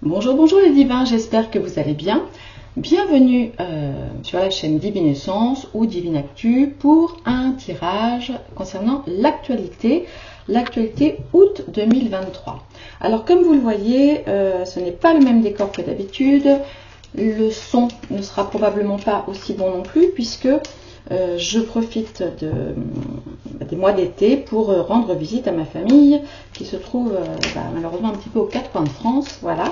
Bonjour, bonjour les divins, j'espère que vous allez bien. Bienvenue sur la chaîne Divine Essence ou Divine Actu pour un tirage concernant l'actualité août 2023. Alors comme vous le voyez, ce n'est pas le même décor que d'habitude. Le son ne sera probablement pas aussi bon non plus puisque je profite des mois d'été pour rendre visite à ma famille qui se trouve malheureusement un petit peu aux quatre coins de France. Voilà.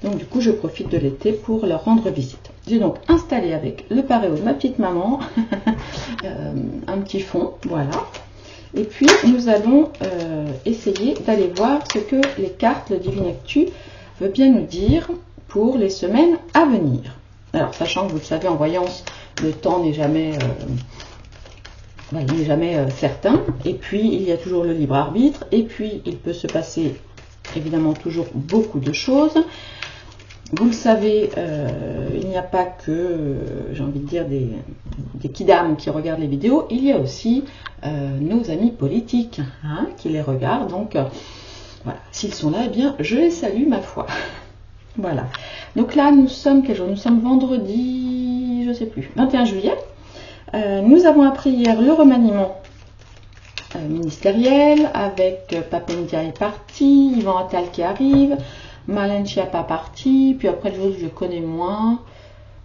Donc du coup, je profite de l'été pour leur rendre visite. J'ai donc installé avec le paréo de ma petite maman un petit fond, voilà. Et puis, nous allons essayer d'aller voir ce que les cartes de Divine Actu veut bien nous dire pour les semaines à venir. Alors, sachant que vous le savez, en voyance, le temps n'est jamais, certain. Et puis, il y a toujours le libre arbitre. Et puis, il peut se passer évidemment toujours beaucoup de choses. Vous le savez, il n'y a pas que, j'ai envie de dire, des kidams qui regardent les vidéos, il y a aussi nos amis politiques qui les regardent. Donc, voilà, s'ils sont là, eh bien, je les salue, ma foi. Voilà. Donc là, nous sommes, quel jour? Nous sommes vendredi, je ne sais plus, 21 juillet. Nous avons appris hier le remaniement ministériel avec Papendia est parti, Yvan Attal qui arrive, Marlène Schiappa parti, puis après les autres je connais moins.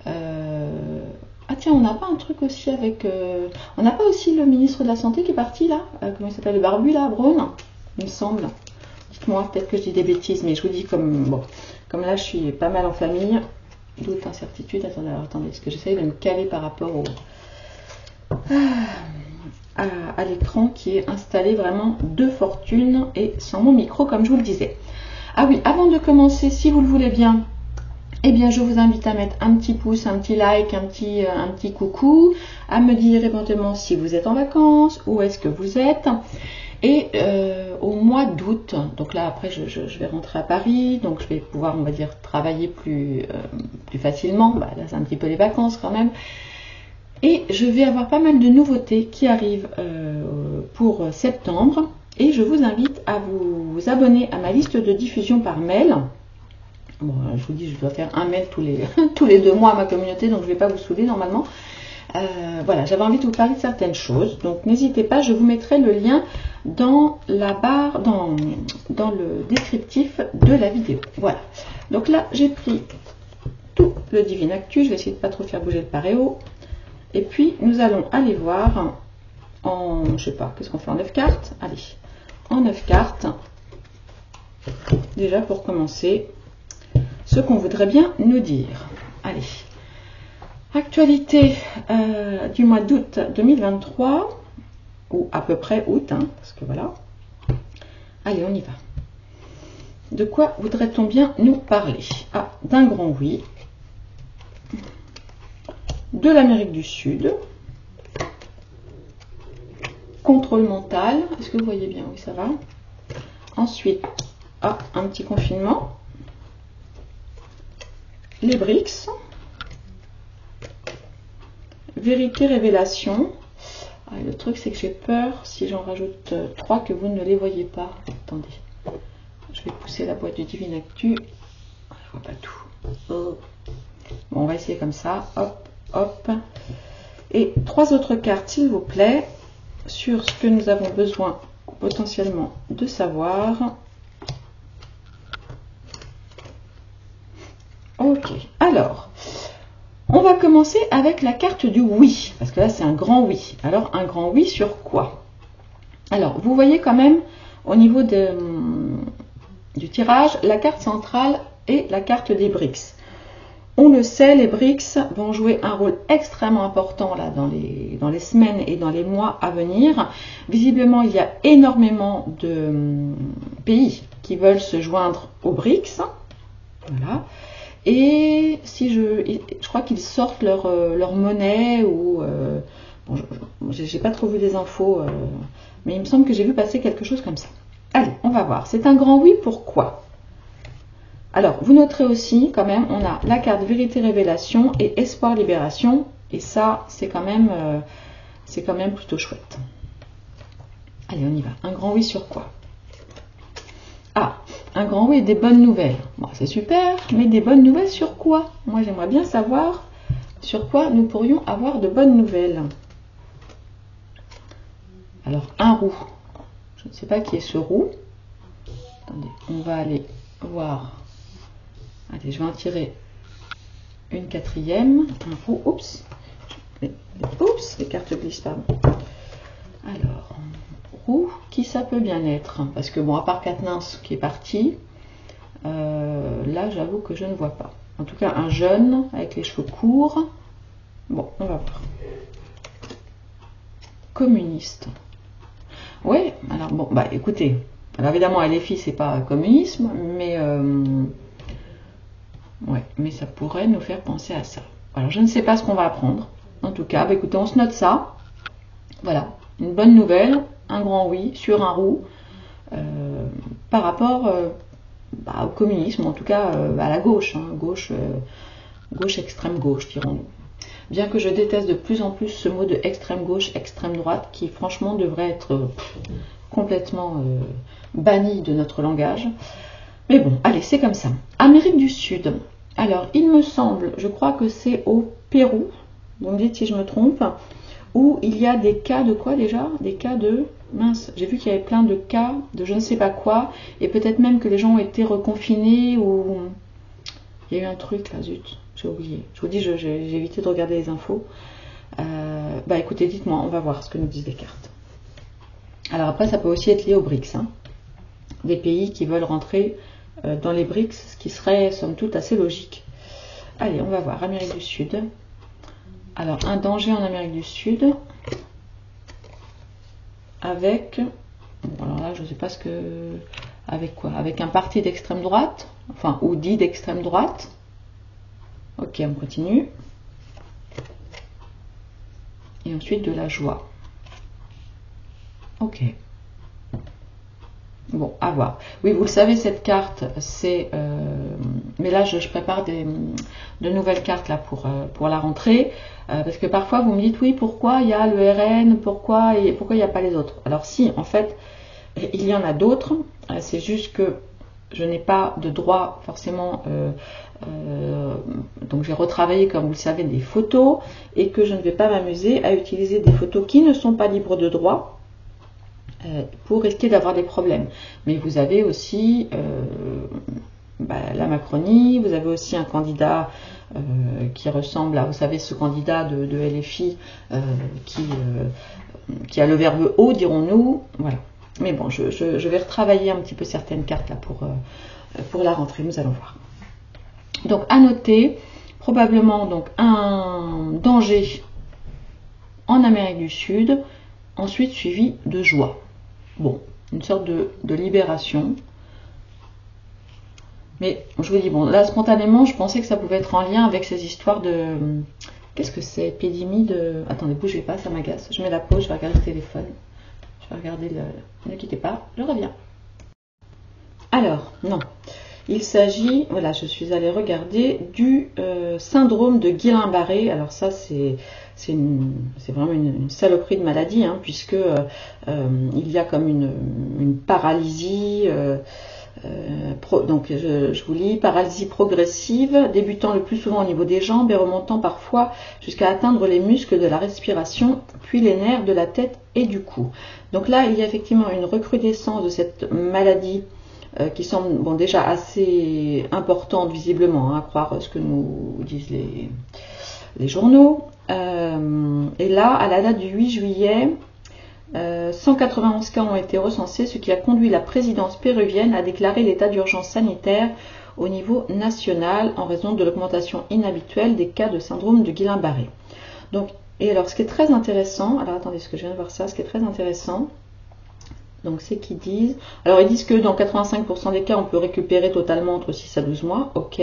Ah tiens, on n'a pas un truc aussi avec... on n'a pas aussi le ministre de la Santé qui est parti là, comment il s'appelle, le barbu là, Braun, il me semble. Dites-moi, peut-être que je dis des bêtises, mais je vous dis comme là je suis pas mal en famille, doute, incertitude, attendez, parce que j'essaye de me caler par rapport à l'écran qui est installé vraiment de fortune et sans mon micro comme je vous le disais. Ah oui, avant de commencer, si vous le voulez bien, eh bien je vous invite à mettre un petit pouce, un petit like, un petit coucou, à me dire éventuellement si vous êtes en vacances, où est-ce que vous êtes. Et au mois d'août, donc là après je vais rentrer à Paris, donc je vais pouvoir, on va dire, travailler plus facilement. Là c'est un petit peu les vacances quand même. Et je vais avoir pas mal de nouveautés qui arrivent pour septembre. Et je vous invite à vous abonner à ma liste de diffusion par mail. Bon, je vous dis, je dois faire un mail tous les 2 mois à ma communauté, donc je ne vais pas vous saouler normalement. Voilà, j'avais envie de vous parler de certaines choses. Donc n'hésitez pas, je vous mettrai le lien dans la barre, dans le descriptif de la vidéo. Voilà. Donc là, j'ai pris tout le Divine Actu. Je vais essayer de ne pas trop faire bouger le paréo. Et puis, nous allons aller voir en, je sais pas, qu'est-ce qu'on fait en 9 cartes? Allez, en 9 cartes, déjà pour commencer, ce qu'on voudrait bien nous dire. Allez, actualité du mois d'août 2023, ou à peu près août, parce que voilà. Allez, on y va. De quoi voudrait-on bien nous parler? Ah, d'un grand oui, de l'Amérique du Sud, contrôle mental, est-ce que vous voyez bien? Oui, ça va. Ensuite, un petit confinement, les BRICS, vérité, révélation. Le truc, c'est que j'ai peur, si j'en rajoute 3, que vous ne les voyez pas. Attendez, je vais pousser la boîte du Divine Actu. Je ne vois pas tout. Bon, on va essayer comme ça. Hop, hop. Et 3 autres cartes, s'il vous plaît, sur ce que nous avons besoin potentiellement de savoir. Ok, alors, on va commencer avec la carte du oui, parce que là c'est un grand oui. Alors, un grand oui sur quoi? Alors, vous voyez quand même au niveau du tirage, la carte centrale et la carte des BRICS. On le sait, les BRICS vont jouer un rôle extrêmement important là, dans les semaines et dans les mois à venir. Visiblement, il y a énormément de pays qui veulent se joindre aux BRICS. Voilà. Et si je crois qu'ils sortent leur monnaie ou... j'ai pas trop vu les infos, mais il me semble que j'ai vu passer quelque chose comme ça. Allez, on va voir. C'est un grand oui, pourquoi? Alors, vous noterez aussi, quand même, on a la carte vérité, révélation et espoir, libération. Et ça, c'est quand même plutôt chouette. Allez, on y va. Un grand oui sur quoi? Ah, Un grand oui et des bonnes nouvelles. Bon, c'est super, mais des bonnes nouvelles sur quoi? Moi, j'aimerais bien savoir sur quoi nous pourrions avoir de bonnes nouvelles. Alors, un roux. Je ne sais pas qui est ce roux. Attendez, on va aller voir. Allez, je vais en tirer une quatrième. Un roux. Oups. Oups, les cartes glissent, pardon. Alors, roux, qui ça peut bien être? Parce que bon, à part Katniss qui est parti, là, j'avoue que je ne vois pas. En tout cas, un jeune avec les cheveux courts. Bon, on va voir. Communiste. Ouais, alors bon, bah écoutez, alors évidemment, LFI, c'est pas communisme, mais ouais, mais ça pourrait nous faire penser à ça. Alors, je ne sais pas ce qu'on va apprendre. En tout cas, bah, écoutez, on se note ça. Voilà, une bonne nouvelle, un grand oui sur un roux par rapport au communisme, en tout cas à la gauche, hein, gauche extrême gauche, dirons-nous. Bien que je déteste de plus en plus ce mot de extrême gauche, extrême droite, qui franchement devrait être complètement banni de notre langage. Mais bon, allez, c'est comme ça. Amérique du Sud. Alors, il me semble, je crois que c'est au Pérou, vous me dites si je me trompe, où il y a des cas de quoi déjà? Des cas de... Mince, j'ai vu qu'il y avait plein de cas de je ne sais pas quoi, et peut-être même que les gens ont été reconfinés, ou... Il y a eu un truc là, zut, j'ai oublié. Je vous dis, j'ai évité de regarder les infos. Bah écoutez, dites-moi, on va voir ce que nous disent les cartes. Alors après, ça peut aussi être lié aux BRICS. Hein. Des pays qui veulent rentrer dans les BRICS, ce qui serait, somme toute, assez logique. Allez, on va voir. Amérique du Sud. Alors, un danger en Amérique du Sud. Avec... Bon, alors là, je ne sais pas ce que... Avec quoi? Avec un parti d'extrême droite? Enfin, ou dit d'extrême droite. Ok, on continue. Et ensuite de la joie. Ok. Bon, à voir. Oui, vous le savez, cette carte, c'est... mais là, je prépare de nouvelles cartes là, pour la rentrée. Parce que parfois, vous me dites, oui, pourquoi il y a le RN, pourquoi il n'y a pas les autres? Alors si, en fait, il y en a d'autres. C'est juste que je n'ai pas de droit forcément... donc j'ai retravaillé, comme vous le savez, des photos. Et que je ne vais pas m'amuser à utiliser des photos qui ne sont pas libres de droit. Pour risquer d'avoir des problèmes. Mais vous avez aussi la Macronie, vous avez aussi un candidat qui ressemble à, vous savez, ce candidat de LFI qui a le verbe haut, dirons-nous. Voilà. Mais bon, je vais retravailler un petit peu certaines cartes là pour la rentrée, nous allons voir. Donc à noter, probablement donc un danger en Amérique du Sud, ensuite suivi de joie. Bon, une sorte de libération. Mais je vous dis, bon, là, spontanément, je pensais que ça pouvait être en lien avec ces histoires de... Qu'est-ce que c'est? Épidémie de... Attendez, bougez pas, ça m'agace. Je mets la pause, je vais regarder le téléphone. Je vais regarder le... Ne quittez pas, je reviens. Alors, non. Il s'agit, voilà, je suis allée regarder du syndrome de Guillain-Barré. Alors ça, c'est vraiment une saloperie de maladie, hein, puisque il y a comme une paralysie, donc je vous lis, paralysie progressive, débutant le plus souvent au niveau des jambes et remontant parfois jusqu'à atteindre les muscles de la respiration, puis les nerfs de la tête et du cou. Donc là, il y a effectivement une recrudescence de cette maladie qui semble déjà assez importante visiblement, hein, à croire ce que nous disent les journaux. Et là, à la date du 8 juillet, 191 cas ont été recensés, ce qui a conduit la présidence péruvienne à déclarer l'état d'urgence sanitaire au niveau national en raison de l'augmentation inhabituelle des cas de syndrome de Guillain-Barré. Donc, et alors, ce qui est très intéressant, alors attendez, ce que je viens de voir ça, ce qui est très intéressant, donc c'est qu'ils disent, alors ils disent que dans 85% des cas, on peut récupérer totalement entre 6 à 12 mois, ok.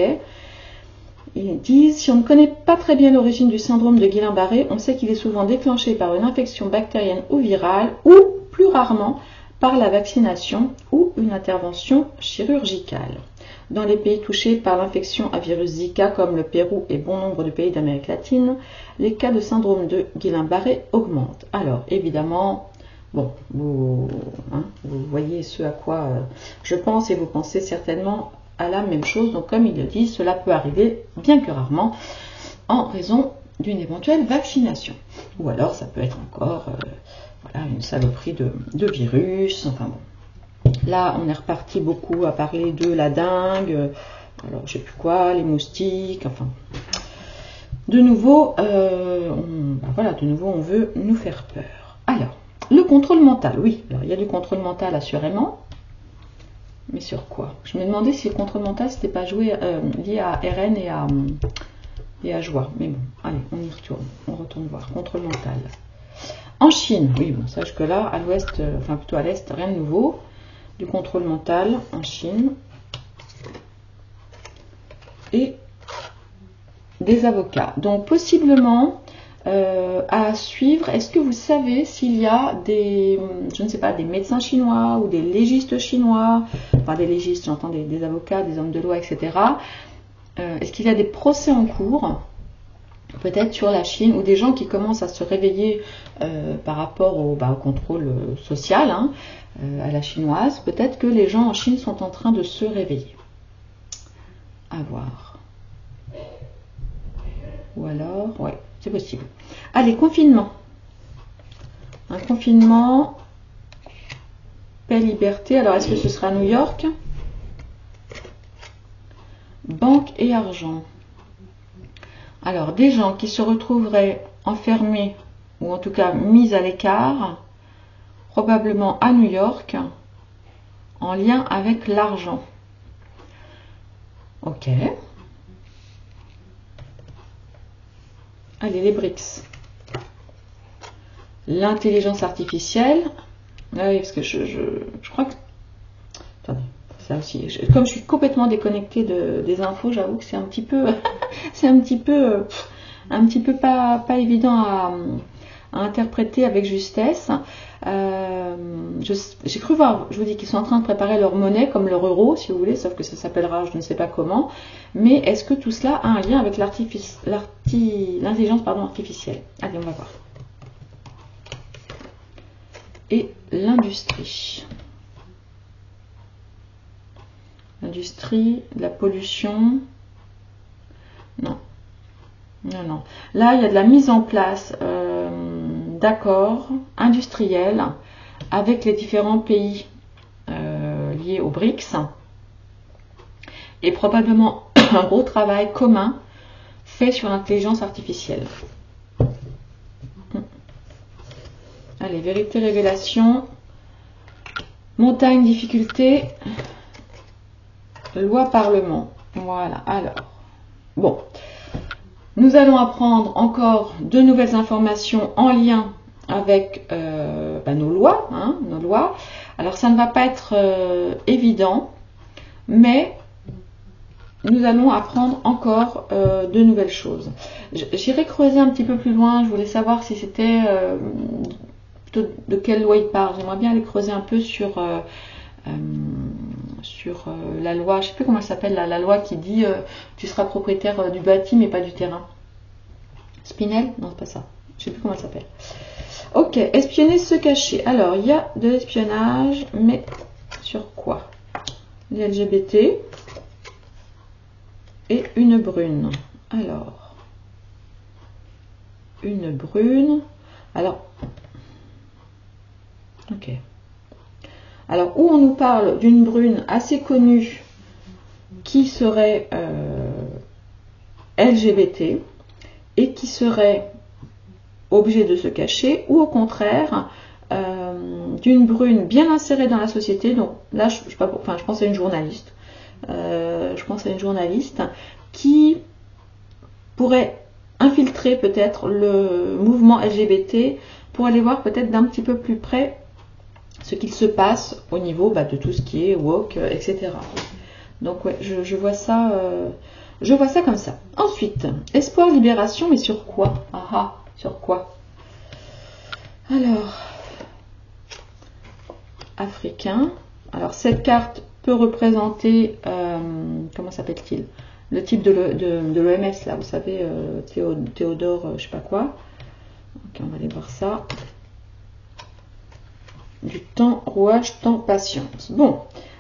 Ils disent, si on ne connaît pas très bien l'origine du syndrome de Guillain-Barré, on sait qu'il est souvent déclenché par une infection bactérienne ou virale, ou plus rarement par la vaccination ou une intervention chirurgicale. Dans les pays touchés par l'infection à virus Zika, comme le Pérou et bon nombre de pays d'Amérique latine, les cas de syndrome de Guillain-Barré augmentent. Alors, évidemment, Bon, vous voyez ce à quoi je pense et vous pensez certainement à la même chose. Donc comme il le dit, cela peut arriver, bien que rarement, en raison d'une éventuelle vaccination. Ou alors ça peut être encore voilà, une saloperie de virus. Enfin bon. Là, on est reparti beaucoup à parler de la dengue, alors je sais plus quoi, les moustiques, enfin. De nouveau, voilà, de nouveau, on veut nous faire peur. Alors, le contrôle mental, oui. Alors, il y a du contrôle mental assurément. Mais sur quoi? Je me demandais si le contrôle mental, c'était pas lié à RN et à joie. Mais bon, allez, on y retourne. On retourne voir. Contrôle mental. En Chine, oui, bon, sache que là, à l'ouest, enfin plutôt à l'est, rien de nouveau. Du contrôle mental en Chine. Et des avocats. Donc possiblement à suivre, est-ce que vous savez s'il y a des, je ne sais pas, des médecins chinois ou des légistes chinois, enfin des légistes, j'entends des avocats, des hommes de loi, etc. Est-ce qu'il y a des procès en cours, peut-être sur la Chine, ou des gens qui commencent à se réveiller par rapport au contrôle social, hein, à la chinoise? Peut-être que les gens en Chine sont en train de se réveiller. À voir. Ou alors, ouais, c'est possible. Allez, confinement. Un confinement, paix, liberté. Alors, est-ce que ce sera New York? Banque et argent. Alors, des gens qui se retrouveraient enfermés, ou en tout cas mis à l'écart, probablement à New York, en lien avec l'argent. Ok. Allez, les BRICS. L'intelligence artificielle. Oui, parce que je crois que... Attendez, ça aussi. Comme je suis complètement déconnectée des infos, j'avoue que c'est un petit peu... c'est un petit peu pas évident à interpréter avec justesse. J'ai cru voir, je vous dis qu'ils sont en train de préparer leur monnaie comme leur euro, si vous voulez, sauf que ça s'appellera je ne sais pas comment. Mais est-ce que tout cela a un lien avec l'intelligence artificielle? Allez, on va voir. Et l'industrie. L'industrie, la pollution. Non. Non, non. Là, il y a de la mise en place d'accords industriels avec les différents pays liés aux BRICS et probablement un gros travail commun fait sur l'intelligence artificielle. Allez, vérité, révélation, montagne, difficulté, loi, parlement. Voilà, alors, bon. Nous allons apprendre encore de nouvelles informations en lien avec nos lois, hein, nos lois. Alors ça ne va pas être évident, mais nous allons apprendre encore de nouvelles choses. J'irai creuser un petit peu plus loin, je voulais savoir si c'était plutôt de quelle loi il parle. J'aimerais bien aller creuser un peu sur la loi, je ne sais plus comment elle s'appelle, la loi qui dit tu seras propriétaire du bâti mais pas du terrain. Spinel? Non, c'est pas ça. Je ne sais plus comment elle s'appelle. Ok, espionner, se cacher. Alors, il y a de l'espionnage, mais sur quoi? Les LGBT et une brune. Alors, une brune. Alors, ok. Alors, où on nous parle d'une brune assez connue qui serait LGBT et qui serait obligée de se cacher, ou au contraire, d'une brune bien insérée dans la société. Donc là, je pense à une journaliste. Je pense à une journaliste qui pourrait infiltrer peut-être le mouvement LGBT pour aller voir peut-être d'un petit peu plus près ce qu'il se passe au niveau de tout ce qui est woke, etc. Donc ouais, je vois ça comme ça. Ensuite, espoir, libération, mais sur quoi? Sur quoi? Alors, africain. Alors cette carte peut représenter, comment s'appelle-t-il? Le type de l'OMS, là, vous savez, Théodore, je sais pas quoi. Ok, on va aller voir ça. Du temps, rouage, temps, patience. Bon,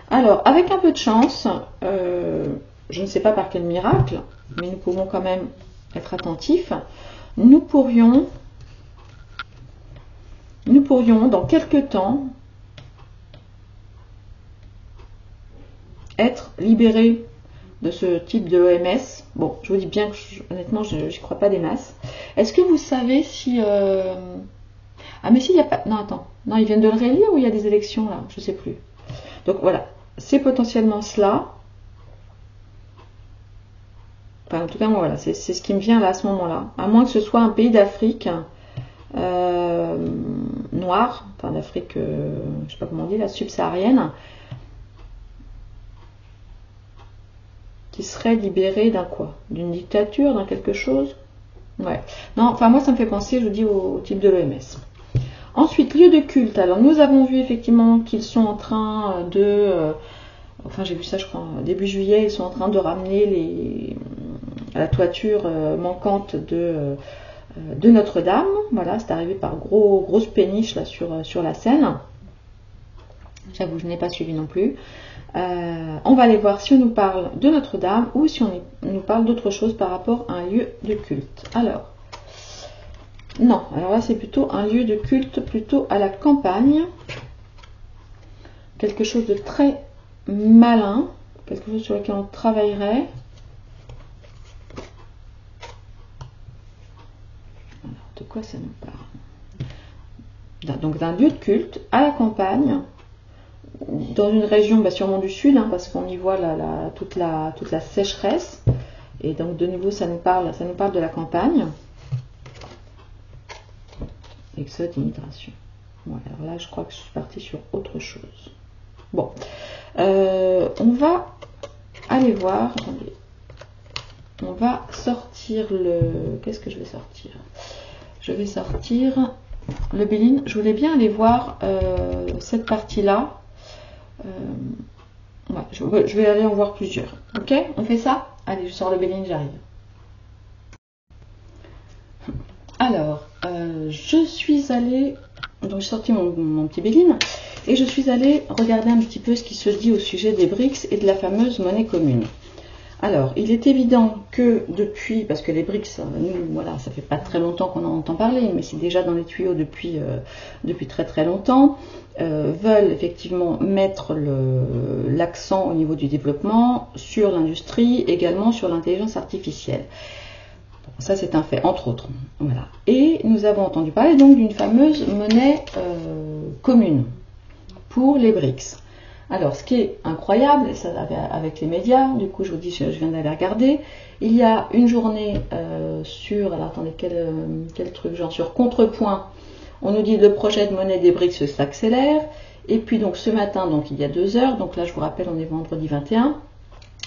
alors, avec un peu de chance, je ne sais pas par quel miracle, mais nous pouvons quand même être attentifs. Nous pourrions dans quelques temps, être libérés de ce type de EMS. Bon, je vous dis bien que honnêtement, je n'y crois pas des masses. Est-ce que vous savez si... Ah mais si, il n'y a pas... Non, attends. Non, ils viennent de le réélire ou il y a des élections là? Je ne sais plus. Donc voilà, c'est potentiellement cela. Enfin, en tout cas, moi, voilà, c'est ce qui me vient là à ce moment-là. À moins que ce soit un pays d'Afrique noire, enfin d'Afrique, je ne sais pas comment on dit, la subsaharienne, qui serait libéré d'un quoi? D'une dictature, d'un quelque chose? Ouais. Non, enfin moi ça me fait penser, je vous dis, au type de l'OMS. Ensuite, lieu de culte. Alors nous avons vu effectivement qu'ils sont en train de... enfin j'ai vu ça je crois début juillet, ils sont en train de ramener la toiture manquante de Notre-Dame. Voilà, c'est arrivé par grosse péniche là sur la Seine. J'avoue, je n'ai pas suivi non plus. On va aller voir si on nous parle de Notre-Dame ou si on nous parle d'autre chose par rapport à un lieu de culte. Alors, non, alors là c'est plutôt un lieu de culte, plutôt à la campagne. Quelque chose de très malin, quelque chose sur lequel on travaillerait. Alors, de quoi ça nous parle? Donc d'un lieu de culte à la campagne, dans une région sûrement du sud, hein, parce qu'on y voit toute la sécheresse. Et donc de nouveau ça nous parle de la campagne. Exode, immigration. Bon, alors là je crois que je suis partie sur autre chose. Bon, on va aller voir. Attendez. On va sortir le... Qu'est-ce que je vais sortir? Je vais sortir le Béline. Je voulais bien aller voir cette partie-là. Ouais, je vais aller en voir plusieurs. Ok, on fait ça? Allez, je sors le Béline, j'arrive. Alors, je suis allée... Donc j'ai sorti mon petit Béline. Et je suis allée regarder un petit peu ce qui se dit au sujet des BRICS et de la fameuse monnaie commune. Alors, il est évident que depuis, parce que les BRICS, nous, voilà, ça fait pas très longtemps qu'on en entend parler, mais c'est déjà dans les tuyaux depuis très très longtemps, veulent effectivement mettre l'accent au niveau du développement sur l'industrie, également sur l'intelligence artificielle. Ça, c'est un fait, entre autres. Voilà. Et nous avons entendu parler donc d'une fameuse monnaie commune pour les BRICS. Alors, ce qui est incroyable, et ça avec les médias, du coup, je vous dis, je viens d'aller regarder, il y a une journée sur, alors attendez, quel truc, genre sur Contrepoint, on nous dit le projet de monnaie des BRICS s'accélère, et puis donc ce matin, donc il y a 2 heures, donc là je vous rappelle, on est vendredi 21,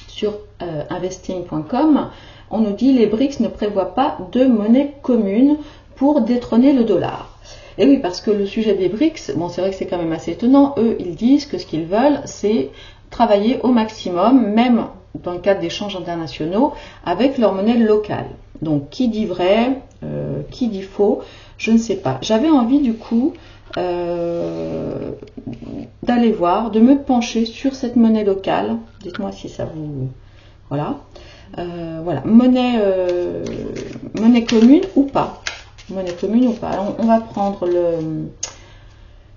sur investing.com, on nous dit les BRICS ne prévoient pas de monnaie commune pour détrôner le dollar. Et oui, parce que le sujet des BRICS, bon c'est vrai que c'est quand même assez étonnant, eux ils disent que ce qu'ils veulent c'est travailler au maximum, même dans le cadre d'échanges internationaux, avec leur monnaie locale. Donc qui dit vrai, qui dit faux, je ne sais pas. J'avais envie du coup d'aller voir, de me pencher sur cette monnaie locale. Dites-moi si ça vous... Voilà. Voilà, monnaie commune ou pas. Monnaie commune ou pas. Alors, on va prendre le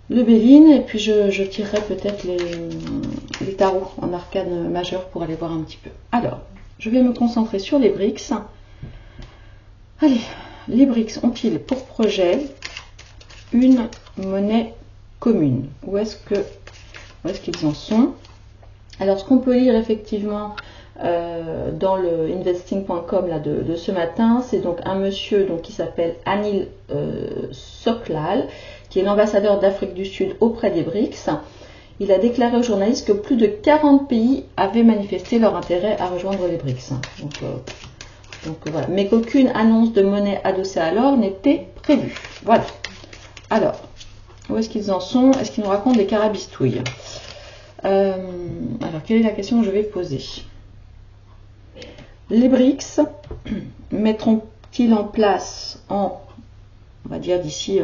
Béline et puis je tirerai peut-être les tarots en arcane majeure pour aller voir un petit peu. Alors, je vais me concentrer sur les BRICS. Allez, les BRICS ont-ils pour projet une monnaie commune? Où est-ce qu'ils en sont? Alors, ce qu'on peut lire effectivement dans le investing.com là de ce matin, c'est donc un monsieur donc, qui s'appelle Anil Soklal, qui est l'ambassadeur d'Afrique du Sud auprès des BRICS. Il a déclaré aux journalistes que plus de 40 pays avaient manifesté leur intérêt à rejoindre les BRICS. Donc voilà, mais qu'aucune annonce de monnaie adossée à l'or n'était prévue. Voilà. Alors, où est-ce qu'ils en sont? Est-ce qu'ils nous racontent des carabistouilles? Alors, quelle est la question que je vais poser? Les BRICS mettront-ils en place on va dire d'ici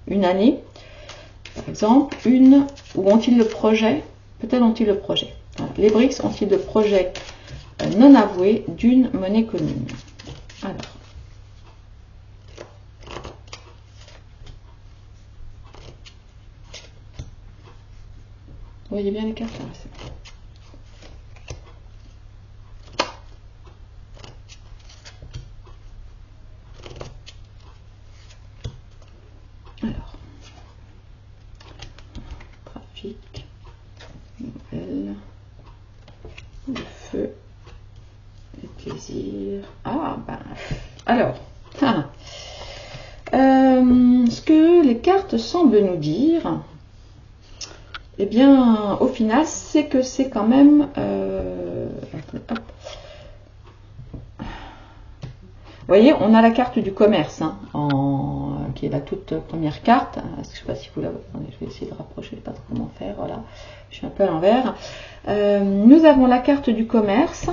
une année, par exemple, une, ou ont-ils le projet, peut-être ont-ils le projet. Voilà. Les BRICS ont-ils le projet non avoué d'une monnaie commune? Alors. Vous voyez bien les cartes là, c'est bon. Alors, trafic, nouvelle, le feu, le plaisir. Ah, ben, alors, ce que les cartes semblent nous dire, eh bien, au final, c'est que c'est quand même... hop. Vous voyez, on a la carte du commerce, hein, qui est la toute première carte. Je ne sais pas si vous la voyez. Je vais essayer de rapprocher, je ne sais pas trop comment faire. Voilà, je suis un peu à l'envers. Nous avons la carte du commerce.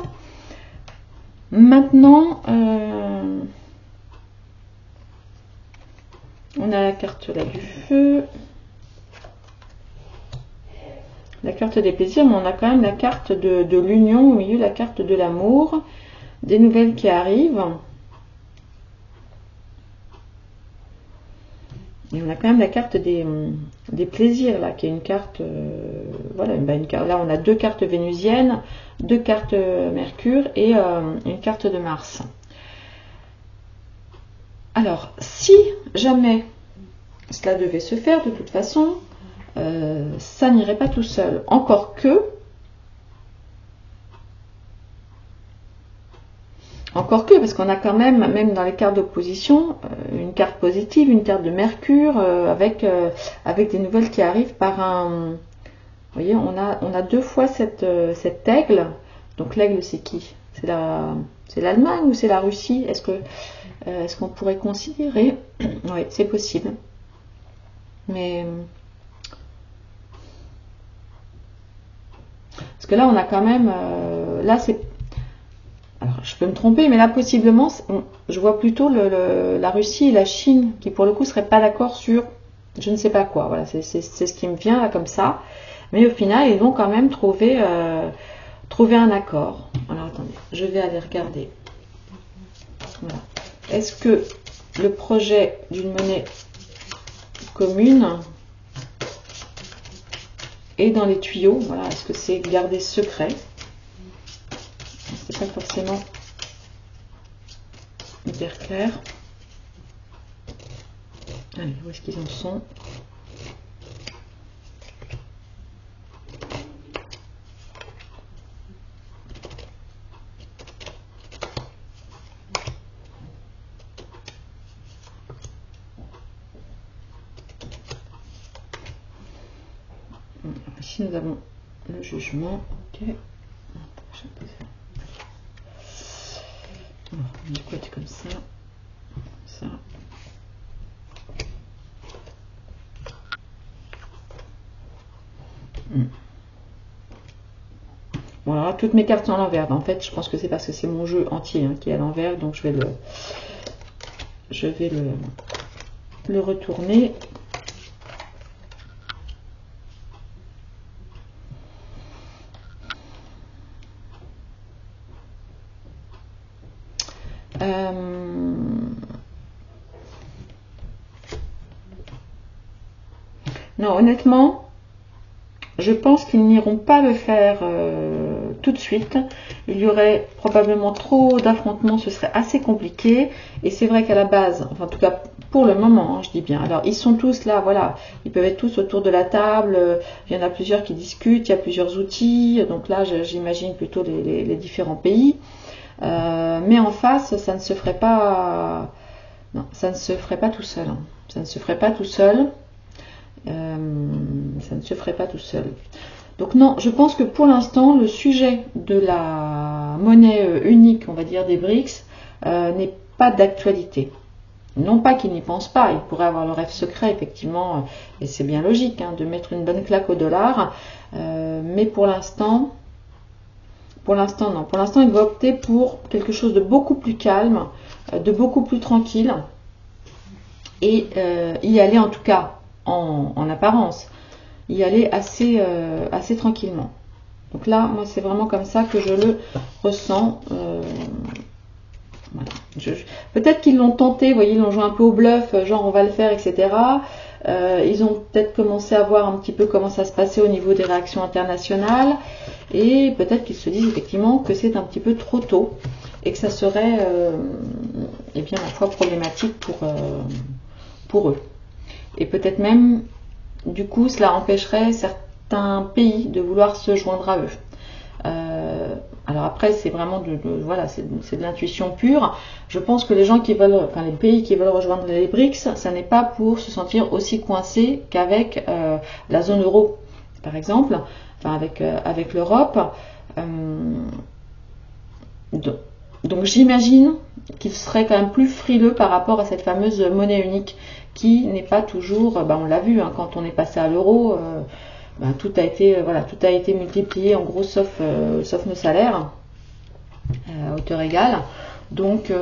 Maintenant, on a la carte là du feu. La carte des plaisirs, mais on a quand même la carte de l'union au milieu, la carte de l'amour, des nouvelles qui arrivent. Et on a quand même la carte des plaisirs, là, qui est une carte, voilà, une carte, là on a deux cartes vénusiennes, deux cartes Mercure et une carte de Mars. Alors, si jamais cela devait se faire, de toute façon, ça n'irait pas tout seul. Encore que, parce qu'on a quand même dans les cartes d'opposition, une carte positive, une carte de Mercure, avec des nouvelles qui arrivent par un... Vous voyez, on a deux fois cet aigle. Donc l'aigle, c'est qui? C'est l'Allemagne ou c'est la Russie? Est-ce qu'on pourrait considérer? Oui, c'est possible. Mais... Parce que là, on a quand même... là, c'est... Alors, je peux me tromper, mais là, possiblement, je vois plutôt la Russie et la Chine qui, pour le coup, ne seraient pas d'accord sur je ne sais pas quoi. Voilà, c'est ce qui me vient là comme ça. Mais au final, ils vont quand même trouver un accord. Alors, attendez, je vais aller regarder. Voilà. Est-ce que le projet d'une monnaie commune est dans les tuyaux? Voilà, est-ce que c'est gardé secret? C'est pas forcément hyper clair. Allez, où est-ce qu'ils en sont? Ici nous avons le jugement. Ok. Alors, du coup, c'est comme ça. Ça. Voilà, toutes mes cartes sont à l'envers. En fait, je pense que c'est parce que c'est mon jeu entier qui est à l'envers, donc je vais le retourner. Non, honnêtement, je pense qu'ils n'iront pas le faire tout de suite. Il y aurait probablement trop d'affrontements, ce serait assez compliqué. Et c'est vrai qu'à la base, enfin en tout cas pour le moment, je dis bien. Alors ils sont tous là, voilà, ils peuvent être tous autour de la table. Il y en a plusieurs qui discutent, il y a plusieurs outils. Donc là, j'imagine plutôt les différents pays. Mais en face, ça ne se ferait pas. Non, ça ne se ferait pas tout seul. Ça ne se ferait pas tout seul. Ça ne se ferait pas tout seul. Donc non, je pense que pour l'instant, le sujet de la monnaie unique, on va dire des BRICS, n'est pas d'actualité. Non pas qu'ils n'y pensent pas, ils pourraient avoir le rêve secret, effectivement, et c'est bien logique, de mettre une bonne claque au dollar, mais pour l'instant, non. Pour l'instant, ils vont opter pour quelque chose de beaucoup plus calme, de beaucoup plus tranquille, et y aller en tout cas en apparence, y aller assez tranquillement. Donc là, moi, c'est vraiment comme ça que je le ressens. Voilà. Peut-être qu'ils l'ont tenté, vous voyez, ils l'ont joué un peu au bluff, genre on va le faire, etc. Ils ont peut-être commencé à voir un petit peu comment ça se passait au niveau des réactions internationales, et peut-être qu'ils se disent effectivement que c'est un petit peu trop tôt et que ça serait, eh bien, ma foi, problématique pour eux. Et peut-être même, du coup, cela empêcherait certains pays de vouloir se joindre à eux. Alors après, c'est vraiment voilà, c'est de l'intuition pure. Je pense que les gens qui veulent, enfin les pays qui veulent rejoindre les BRICS, ça n'est pas pour se sentir aussi coincés qu'avec la zone euro, par exemple, enfin avec l'Europe. Donc j'imagine qu'ils seraient quand même plus frileux par rapport à cette fameuse monnaie unique qui n'est pas toujours, on l'a vu, hein, quand on est passé à l'euro. Tout a été multiplié en gros sauf nos salaires à hauteur égale. Donc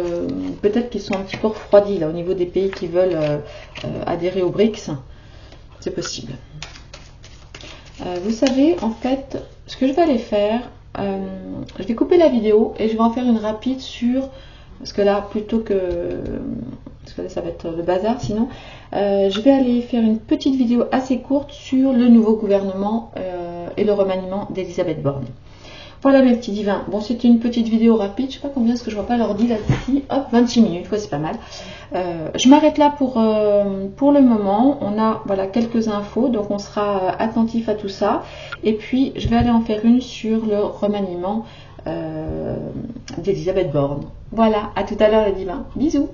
peut-être qu'ils sont un petit peu refroidis là au niveau des pays qui veulent adhérer aux BRICS. C'est possible. Vous savez, en fait, ce que je vais aller faire, je vais couper la vidéo et je vais en faire une rapide sur, parce que là, parce que là ça va être le bazar sinon, je vais aller faire une petite vidéo assez courte sur le nouveau gouvernement et le remaniement d'Elisabeth Borne. Voilà mes petits divins. Bon, c'était une petite vidéo rapide, je sais pas combien est-ce que je vois pas l'ordi là-dessus. Hop, 26 minutes, ouais, c'est pas mal. Je m'arrête là pour le moment. On a voilà quelques infos, donc on sera attentif à tout ça. Et puis je vais aller en faire une sur le remaniement d'Elisabeth Borne. Voilà, à tout à l'heure les divins. Bisous.